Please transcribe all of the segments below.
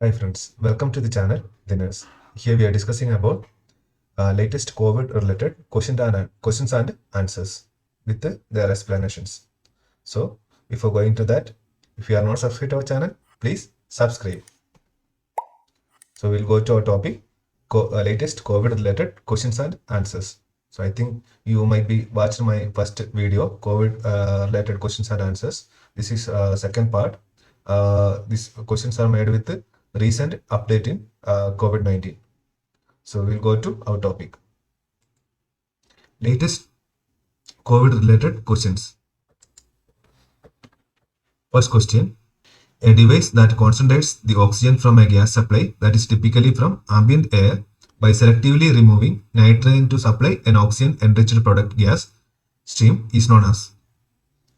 Hi friends, welcome to the channel The Nurse. Here we are discussing about latest COVID related questions and answers with their explanations. So before going to that, if you are not subscribed to our channel, please subscribe. So we'll go to our topic, latest COVID related questions and answers. So I think you might be watched my first video, COVID related questions and answers. This is second part. These questions are made with the recent update in COVID-19. So we'll go to our topic. Latest COVID related questions. First question. A device that concentrates the oxygen from a gas supply, that is typically from ambient air, by selectively removing nitrogen to supply an oxygen enriched product gas stream is known as.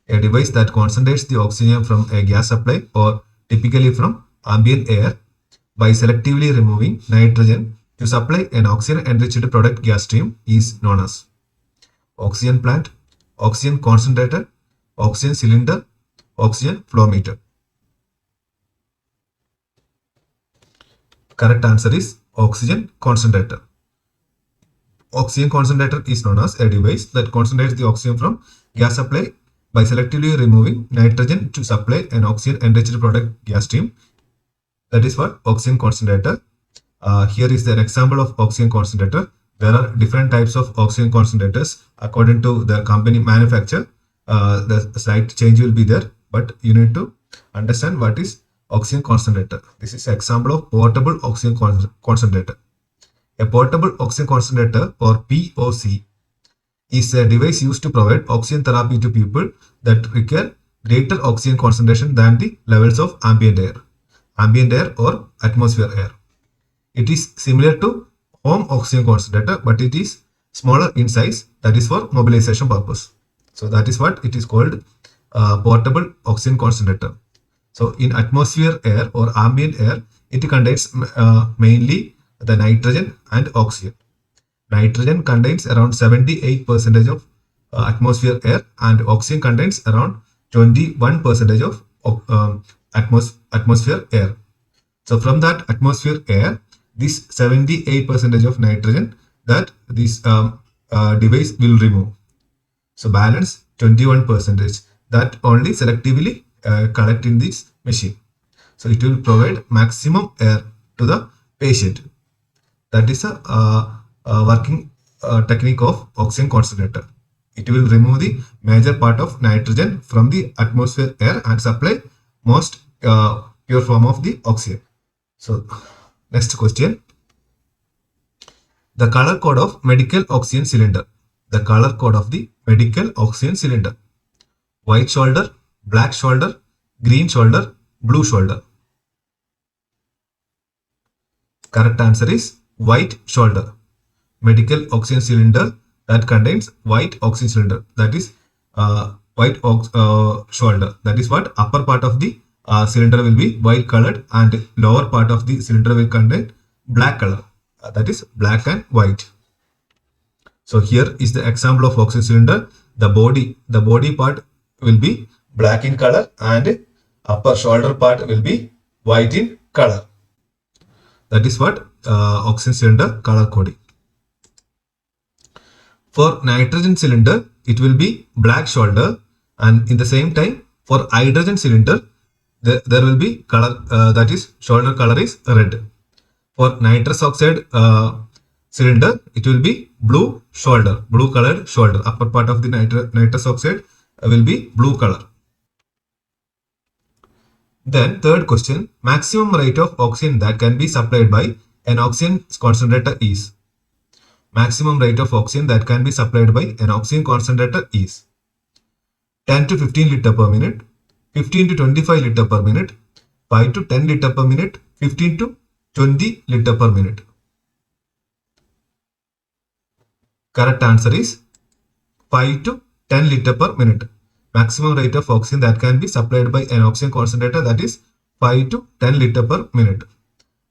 A device that concentrates the oxygen from a gas supply or typically from ambient air by selectively removing nitrogen to supply an oxygen enriched product gas stream is known as oxygen plant, oxygen concentrator, oxygen cylinder, oxygen flow meter. Correct answer is oxygen concentrator. Oxygen concentrator is known as a device that concentrates the oxygen from gas supply by selectively removing nitrogen to supply an oxygen enriched product gas stream. That is what oxygen concentrator. Here is an example of oxygen concentrator. There are different types of oxygen concentrators according to the company manufacturer. The slight change will be there, but you need to understand what is oxygen concentrator. This is an example of portable oxygen concentrator. A portable oxygen concentrator, or POC, is a device used to provide oxygen therapy to people that require greater oxygen concentration than the levels of ambient air or atmosphere air. It is similar to home oxygen concentrator, but it is smaller in size. That is for mobilization purpose. So that is what it is called, portable oxygen concentrator. So in atmosphere air or ambient air, it contains mainly the nitrogen and oxygen. Nitrogen contains around 78% of atmosphere air, and oxygen contains around 21% of atmosphere air. So from that atmosphere air, this 78% of nitrogen that this device will remove. So balance 21% that only selectively collect in this machine. So it will provide maximum air to the patient. That is a working technique of oxygen concentrator. It will remove the major part of nitrogen from the atmosphere air and supply most pure form of the oxygen. So next question. The color code of medical oxygen cylinder. The color code of the medical oxygen cylinder. White shoulder, black shoulder, green shoulder, blue shoulder. Correct answer is white shoulder. Medical oxygen cylinder that contains white oxygen cylinder, that is white shoulder. That is what upper part of the cylinder will be white colored, and lower part of the cylinder will contain black color. That is black and white. So here is the example of oxygen cylinder. The body part will be black in color, and upper shoulder part will be white in color. That is what oxygen cylinder color coding. For nitrogen cylinder, it will be black shoulder, and in the same time for hydrogen cylinder, there will be color, that is shoulder color is red. For nitrous oxide cylinder, it will be blue shoulder, blue colored shoulder. Upper part of the nitrous oxide will be blue color. Then third question, maximum rate of oxygen that can be supplied by an oxygen concentrator is. Maximum rate of oxygen that can be supplied by an oxygen concentrator is 10 to 15 liter per minute, 15 to 25 liter per minute, 5 to 10 liter per minute, 15 to 20 liter per minute. Correct answer is 5 to 10 liter per minute. Maximum rate of oxygen that can be supplied by an oxygen concentrator, that is 5 to 10 liter per minute.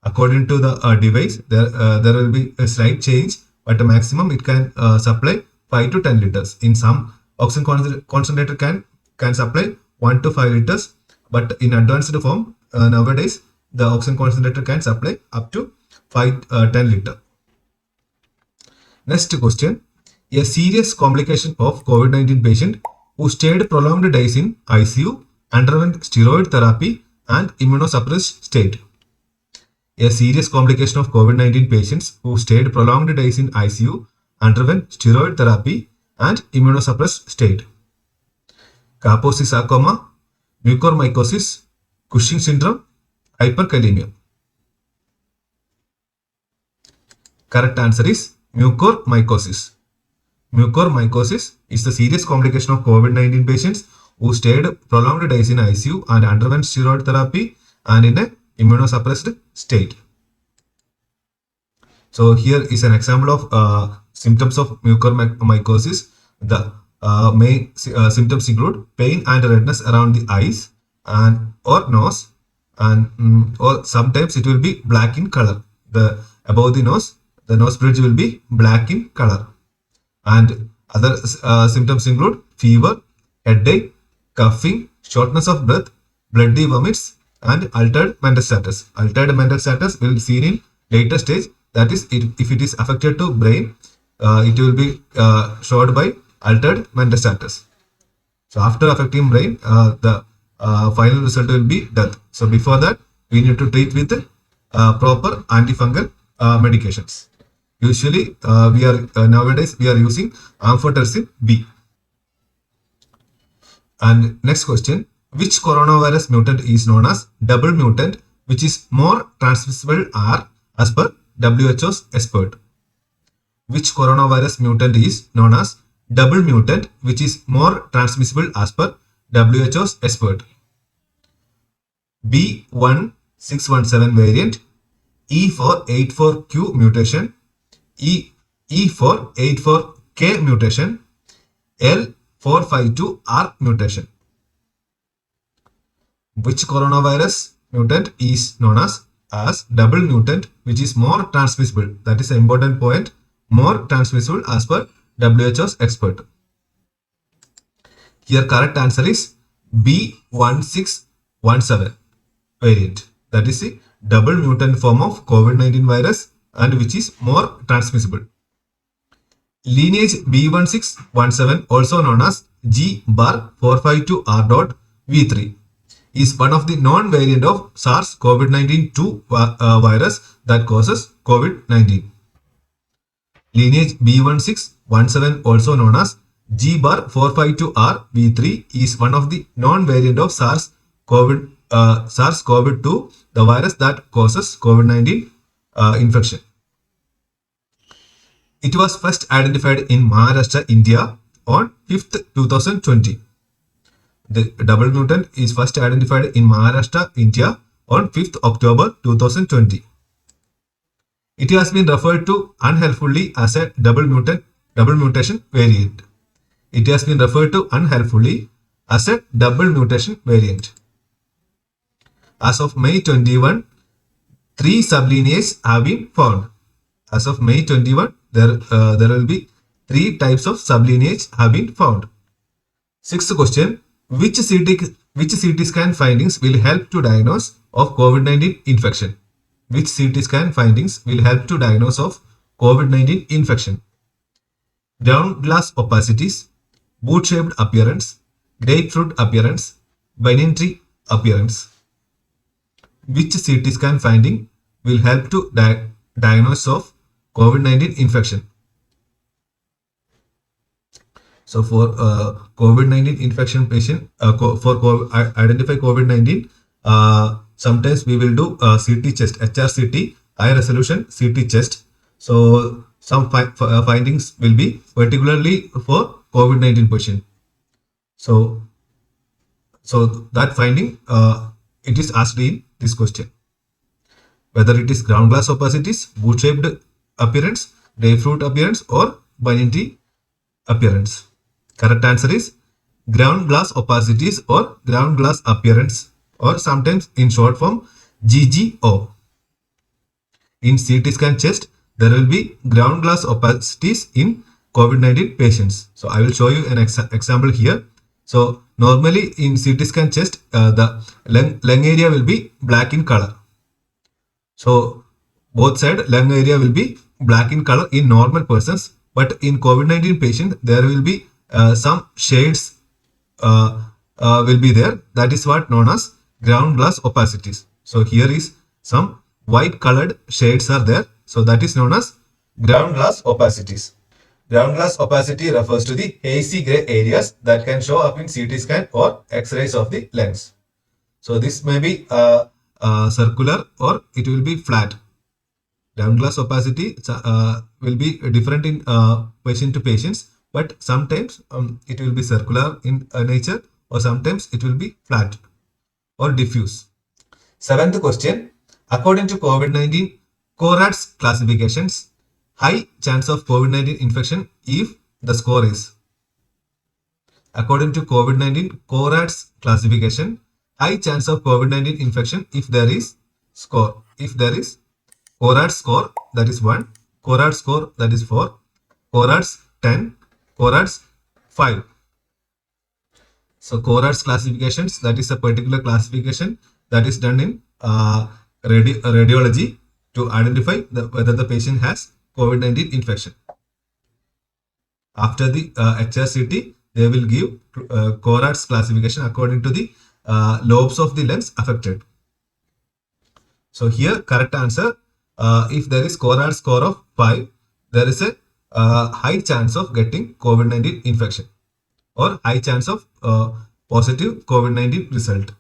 According to the device, there will be a slight change, but the maximum it can supply 5 to 10 liters. In some oxygen concentrator can supply 1 to 5 liters, but in advanced form nowadays the oxygen concentrator can supply up to 10 liter. Next question. A serious complication of COVID-19 patient who stayed prolonged days in ICU underwent steroid therapy and immunosuppressed state. A serious complication of COVID-19 patients who stayed prolonged days in ICU underwent steroid therapy and immunosuppressed state. Kaposi sarcoma, mucormycosis, Cushing syndrome, hyperkalemia. Correct answer is mucormycosis. Mucormycosis is the serious complication of COVID-19 patients who stayed prolonged days in ICU and underwent steroid therapy and in a immunosuppressed state. So here is an example of symptoms of mucormycosis. The main symptoms include pain and redness around the eyes and or nose, and or sometimes it will be black in color. The above the nose bridge will be black in color. And other symptoms include fever, headache, coughing, shortness of breath, bloody vomits, and altered mental status. Altered mental status will be seen in later stage. That is, if it is affected to brain, it will be showed by altered mental status. So after affecting brain, the final result will be death. So before that, we need to treat with proper antifungal medications. Usually, nowadays we are using amphotericin B. And next question, which coronavirus mutant is known as double mutant, which is more transmissible are as per WHO's expert? Which coronavirus mutant is known as double mutant, which is more transmissible as per WHO's expert? B1617 variant, E484Q mutation, E484K mutation, L452R mutation. Which coronavirus mutant is known as double mutant, which is more transmissible? That is an important point. More transmissible as per WHO's expert. Here correct answer is B1617 variant. That is the double mutant form of COVID-19 virus and which is more transmissible. Lineage B1617, also known as G-452R.V3, is one of the known variant of SARS-CoV-2 virus that causes COVID-19. Lineage B1617, also known as G-452R.V3, is one of the known variant of SARS-CoV-2, the virus that causes COVID-19 infection. It was first identified in Maharashtra, India on 5th 2020. The double mutant is first identified in Maharashtra, India on 5th October 2020. It has been referred to unhelpfully as a double mutation variant. It has been referred to unhelpfully as a double mutation variant. As of May 21, 3 sublineages have been found. As of May 21, there will be 3 types of sublineage have been found. Sixth question, which CT scan findings will help to diagnose of COVID-19 infection? Which CT scan findings will help to diagnose of COVID-19 infection? Ground glass opacities, boot-shaped appearance, grapefruit appearance, banyan tree appearance. Which CT scan finding will help to diagnose of COVID-19 infection? So for COVID-19 infection patient, identify COVID-19, sometimes we will do CT chest, HRCT, high resolution CT chest. So some findings will be particularly for COVID-19 patient. So that finding, it is asked in this question. Whether it is ground glass opacities, boot-shaped appearance, grapefruit appearance, or banyan tree appearance. Correct answer is ground glass opacities or ground glass appearance, or sometimes in short form GGO. In CT scan chest, there will be ground glass opacities in COVID-19 patients. So I will show you an example here. So normally in CT scan chest, the lung area will be black in color. So both side lung area will be black in color in normal persons, but in COVID-19 patient there will be some shades will be there. That is what known as ground glass opacities. So here is some white colored shades are there. So that is known as ground glass opacities. Ground glass opacity refers to the hazy gray areas that can show up in CT scan or X-rays of the lens. So this may be circular or it will be flat. Ground glass opacity will be different in patient to patients, but sometimes it will be circular in nature or sometimes it will be flat or diffuse. Seventh question. According to COVID-19 CORAD's classifications, high chance of COVID-19 infection if the score is. According to COVID-19 CORAD's classification, high chance of COVID-19 infection if there is score. If there is CORAD score, that is 1, CORAD score, that is 4, CORAD's 10, CORAD's 5. So CORAD's classifications, that is a particular classification that is done in radiology to identify whether the patient has COVID-19 infection. After the HRCT, they will give CORAD's classification according to the lobes of the lens affected. So here correct answer, if there is CORAD score of 5, there is a high chance of getting COVID-19 infection or high chance of positive COVID-19 result.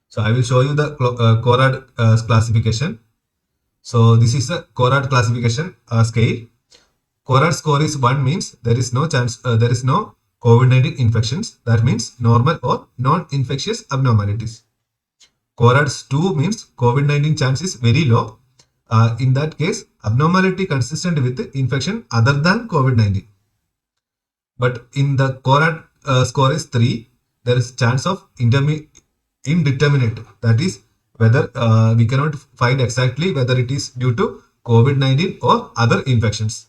So I will show you the CORAD classification. So this is a CORAD classification scale. CORAD score is 1 means there is no chance, there is no COVID-19 infections. That means normal or non-infectious abnormalities. CORAD 2 means COVID-19 chance is very low. In that case, abnormality consistent with infection other than COVID-19. But in the CORAD score is 3, there is chance of indeterminate. That is whether we cannot find exactly whether it is due to COVID-19 or other infections.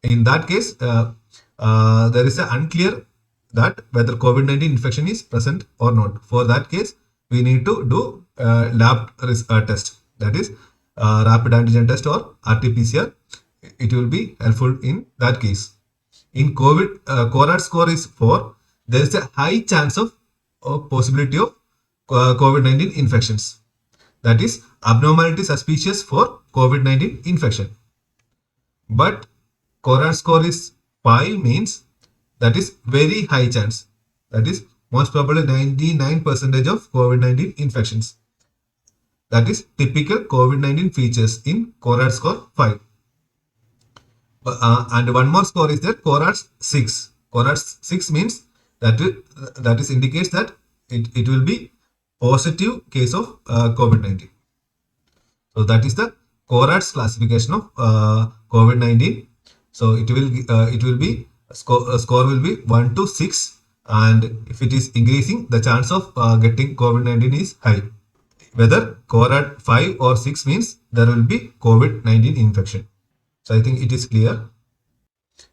In that case, there is an unclear that whether COVID-19 infection is present or not. For that case, we need to do lab test, that is rapid antigen test or RT-PCR. It will be helpful in that case. In COVID, CORAD score is 4. There is a high chance of possibility of COVID-19 infections. That is abnormality suspicious for COVID-19 infection. But CORAD score is 5 means that is very high chance. That is most probably 99% of COVID-19 infections. That is typical COVID-19 features in CORAD score 5. And one more score is that CORAD 6. CORAD 6 means that is indicates that it will be positive case of COVID-19. So that is the CORAD's classification of COVID-19. So it will be score will be 1 to 6, and if it is increasing, the chance of getting COVID-19 is high. Whether CORAD 5 or 6 means there will be COVID-19 infection. So I think it is clear.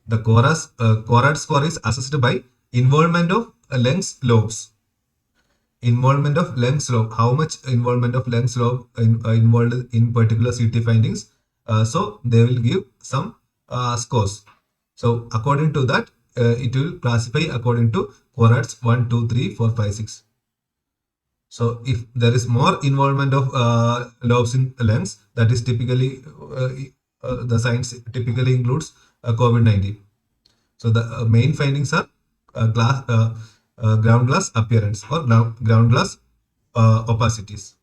The CORAD score is assessed by involvement of lens lobes. Involvement of lens lobe. How much involvement of lens lobe involved in particular CT findings? So they will give some scores. So according to that, it will classify according to CORADs 1, 2, 3, 4, 5, 6. So if there is more involvement of lobes in lens, that is typically the signs typically includes COVID-19. So the main findings are ground glass appearance or ground glass opacities.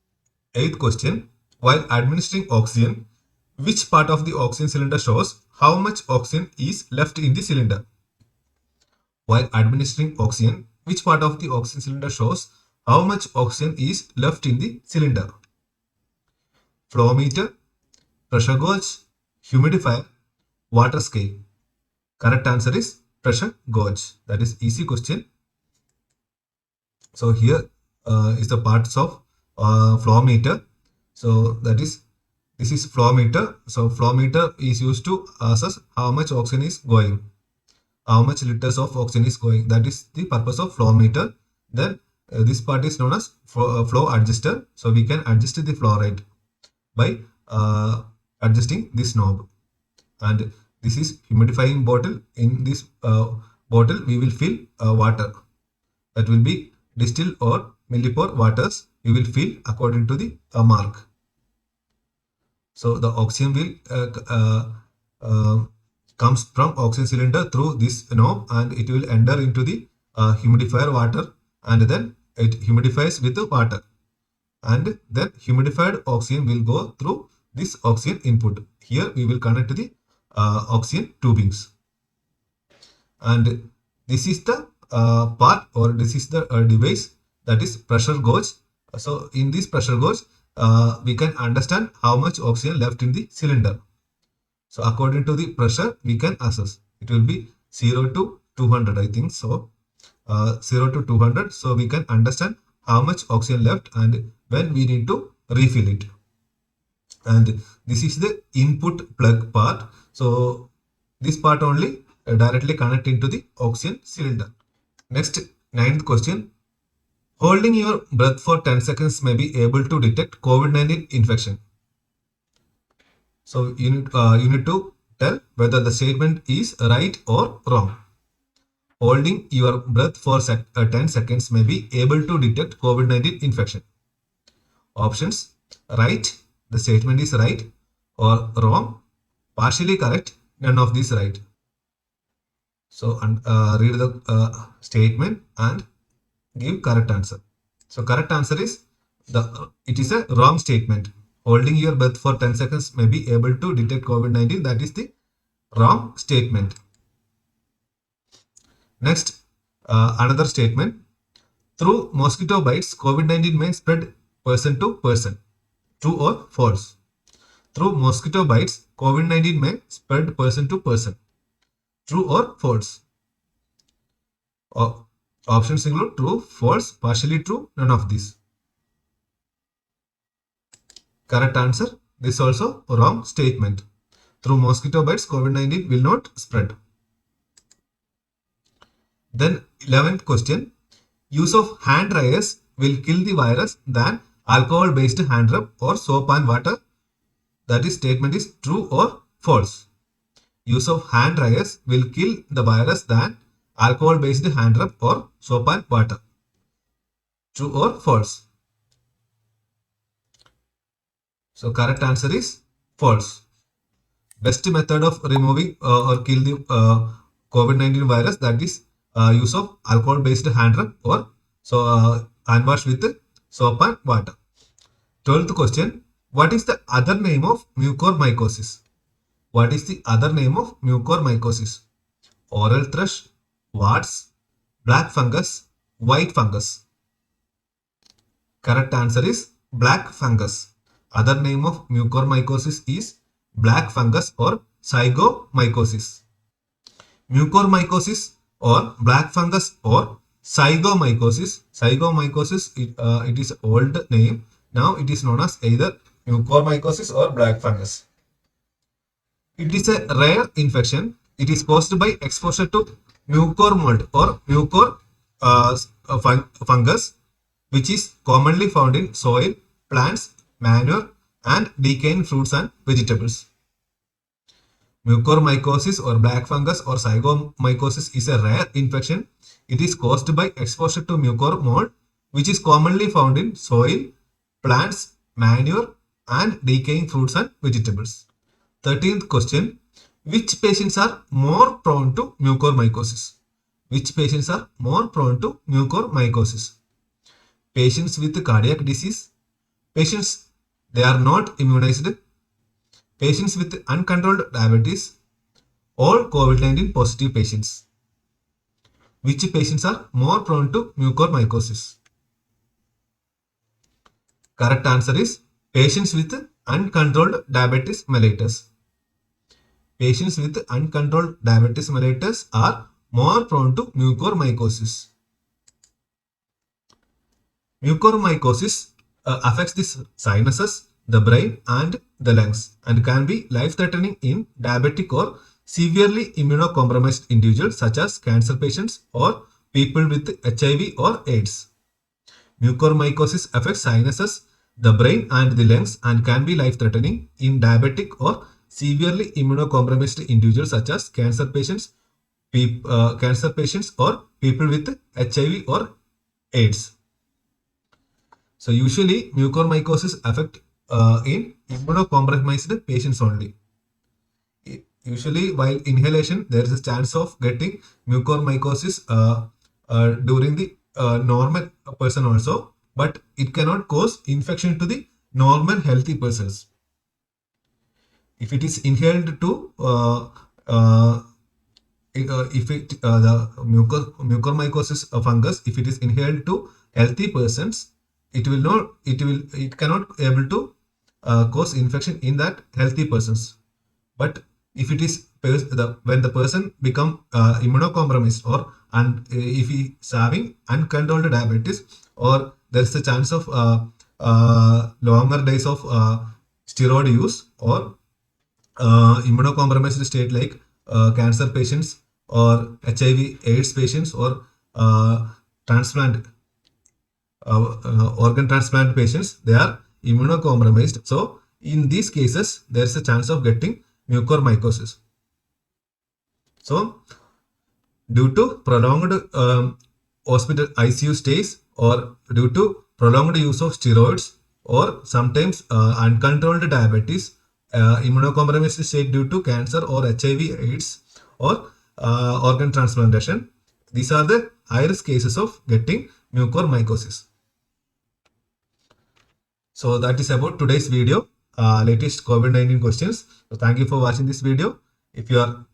Eighth question: while administering oxygen, which part of the oxygen cylinder shows how much oxygen is left in the cylinder? While administering oxygen, which part of the oxygen cylinder shows how much oxygen is left in the cylinder? Flow meter, pressure gauge, humidifier, water scale. Correct answer is pressure gauge. That is easy question. So here is the parts of flow meter. So that is, this is flow meter. So flow meter is used to assess how much oxygen is going, how much liters of oxygen is going. That is the purpose of flow meter. Then this part is known as flow adjuster. So we can adjust the flow rate. by adjusting this knob. And this is humidifying bottle. In this bottle we will fill water, that will be distilled or millipore waters. We will fill according to the mark. So the oxygen will comes from oxygen cylinder through this knob, and it will enter into the humidifier water, and then it humidifies with the water, and then humidified oxygen will go through this oxygen input. Here we will connect the oxygen tubings, and this is the part, or this is the device, that is pressure gauge. So in this pressure gauge we can understand how much oxygen left in the cylinder. So according to the pressure we can assess. It will be 0 to 200, I think so. 0 to 200. So we can understand how much oxygen left and when we need to refill it. And this is the input plug part. So this part only directly connect into the oxygen cylinder. Next, ninth question. Holding your breath for 10 seconds may be able to detect COVID-19 infection. So you need to tell whether the statement is right or wrong. Holding your breath for 10 seconds may be able to detect COVID-19 infection. Options: right, the statement is right, or wrong, partially correct, none of these right. So read the statement and give correct answer. So correct answer is it is a wrong statement. Holding your breath for 10 seconds may be able to detect COVID-19. That is the wrong statement. Next, another statement. Through mosquito bites, COVID-19 may spread person to person. True or false? Through mosquito bites, COVID-19 may spread person to person. True or false? Options include true, false, partially true, none of these. Correct answer. This is also a wrong statement. Through mosquito bites, COVID-19 will not spread. Then 11th question. Use of hand dryers will kill the virus than alcohol-based hand rub or soap and water. That is, statement is true or false. Use of hand dryers will kill the virus than alcohol-based hand rub or soap and water. True or false? So correct answer is false. Best method of removing or kill the COVID-19 virus, that is use of alcohol-based hand rub or hand wash with soap and water. 12th question. What is the other name of mucormycosis? What is the other name of mucormycosis? Oral thrush, warts, black fungus, white fungus. Correct answer is black fungus. Other name of mucormycosis is black fungus or zygomycosis. Mucormycosis or black fungus or zygomycosis. Zygomycosis, it is old name. Now it is known as either mucormycosis or black fungus. It is a rare infection. It is caused by exposure to mucor mold or mucor fungus, which is commonly found in soil, plants, manure, and decaying fruits and vegetables. Mucormycosis or black fungus or zygomycosis is a rare infection. It is caused by exposure to mucor mold, which is commonly found in soil, plants, manure, and decaying fruits and vegetables. 13th question. Which patients are more prone to mucormycosis? Which patients are more prone to mucormycosis? Patients with cardiac disease, patients they are not immunized, patients with uncontrolled diabetes, all COVID-19 positive patients. Which patients are more prone to mucormycosis? Correct answer is patients with uncontrolled diabetes mellitus. Patients with uncontrolled diabetes mellitus are more prone to mucormycosis. Mucormycosis affects the sinuses, the brain, and the lungs, and can be life-threatening in diabetic or severely immunocompromised individuals such as cancer patients or people with HIV or AIDS. Mucormycosis affects sinuses, the brain and the lungs and can be life-threatening in diabetic or severely immunocompromised individuals such as cancer patients or people with HIV or AIDS. So usually mucormycosis affect in immunocompromised patients only. Usually while inhalation there is a chance of getting mucormycosis during the normal person also, but it cannot cause infection to the normal healthy persons. If it is inhaled to if it the mucormycosis fungus, if it is inhaled to healthy persons, it cannot able to cause infection in that healthy persons. But if it is when the person become immunocompromised or and if he is having uncontrolled diabetes, or there is a chance of longer days of steroid use, or immunocompromised state like cancer patients or HIV AIDS patients or transplant organ transplant patients, they are immunocompromised. So in these cases there is a chance of getting mucormycosis. So due to prolonged hospital ICU stays, or due to prolonged use of steroids, or sometimes uncontrolled diabetes, immunocompromised state due to cancer or HIV AIDS or organ transplantation, these are the high risk cases of getting mucormycosis. So that is about today's video, latest COVID-19 questions. So thank you for watching this video. If you are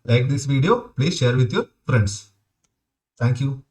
like this video, please share with your friends. Thank you.